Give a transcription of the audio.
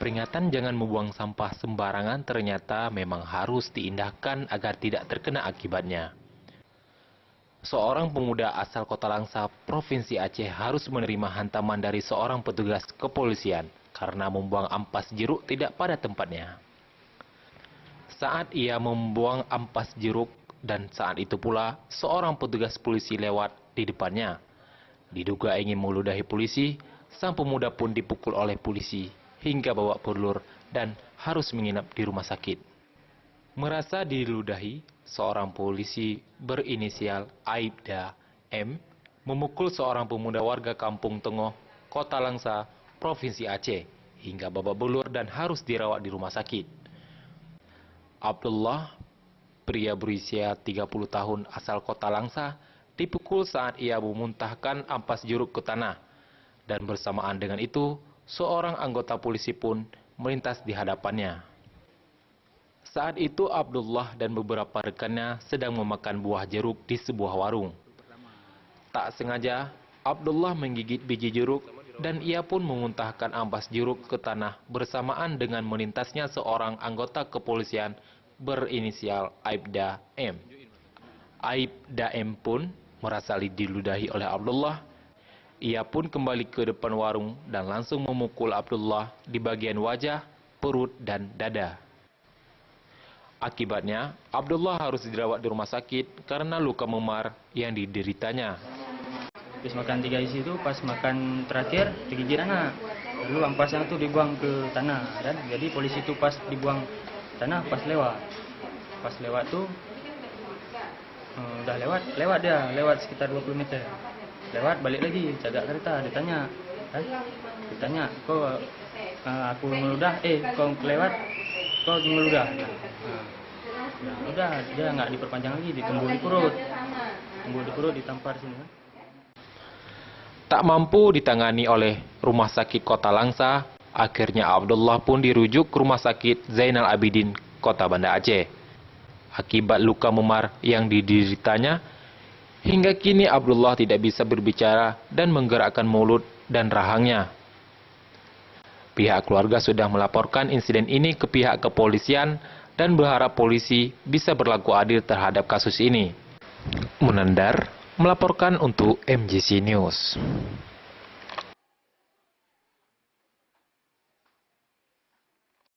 Peringatan jangan membuang sampah sembarangan ternyata memang harus diindahkan agar tidak terkena akibatnya. Seorang pemuda asal Kota Langsa, Provinsi Aceh harus menerima hantaman dari seorang petugas kepolisian karena membuang ampas jeruk tidak pada tempatnya. Saat ia membuang ampas jeruk dan saat itu pula seorang petugas polisi lewat di depannya. Diduga ingin meludahi polisi, sang pemuda pun dipukul oleh polisi hingga babak belur dan harus menginap di rumah sakit. Merasa diludahi, seorang polisi berinisial Aibda M memukul seorang pemuda warga Kampung Tengoh, Kota Langsa, Provinsi Aceh, hingga babak belur dan harus dirawat di rumah sakit. Abdullah, pria berusia 30 tahun asal Kota Langsa, dipukul saat ia memuntahkan ampas jeruk ke tanah. Dan bersamaan dengan itu, seorang anggota polisi pun melintas di hadapannya. Saat itu Abdullah dan beberapa rekannya sedang memakan buah jeruk di sebuah warung. Tak sengaja, Abdullah menggigit biji jeruk dan ia pun memuntahkan ampas jeruk ke tanah bersamaan dengan melintasnya seorang anggota kepolisian berinisial Aibda M. Aibda M pun merasa diludahi oleh Abdullah. Ia pun kembali ke depan warung dan langsung memukul Abdullah di bagian wajah, perut, dan dada. Akibatnya, Abdullah harus dirawat di rumah sakit karena luka memar yang dideritanya. Habis makan 3 isi itu, pas makan terakhir digigit anak. Lalu ampasnya itu dibuang ke tanah. Dan jadi polisi itu pas dibuang tanah pas lewat. Pas lewat tuh udah lewat sekitar 20 meter. Lewat balik lagi jaga kereta, ditanya kok aku meludah, kau lewat kau meludah. Nah, udah dia nggak diperpanjang lagi, ditumbul di perut ditampar sini. Tak mampu ditangani oleh Rumah Sakit Kota Langsa, akhirnya Abdullah pun dirujuk ke Rumah Sakit Zainal Abidin, Kota Banda Aceh. Akibat luka memar yang dideritanya, hingga kini Abdullah tidak bisa berbicara dan menggerakkan mulut dan rahangnya. Pihak keluarga sudah melaporkan insiden ini ke pihak kepolisian dan berharap polisi bisa berlaku adil terhadap kasus ini. Munandar melaporkan untuk MJC News.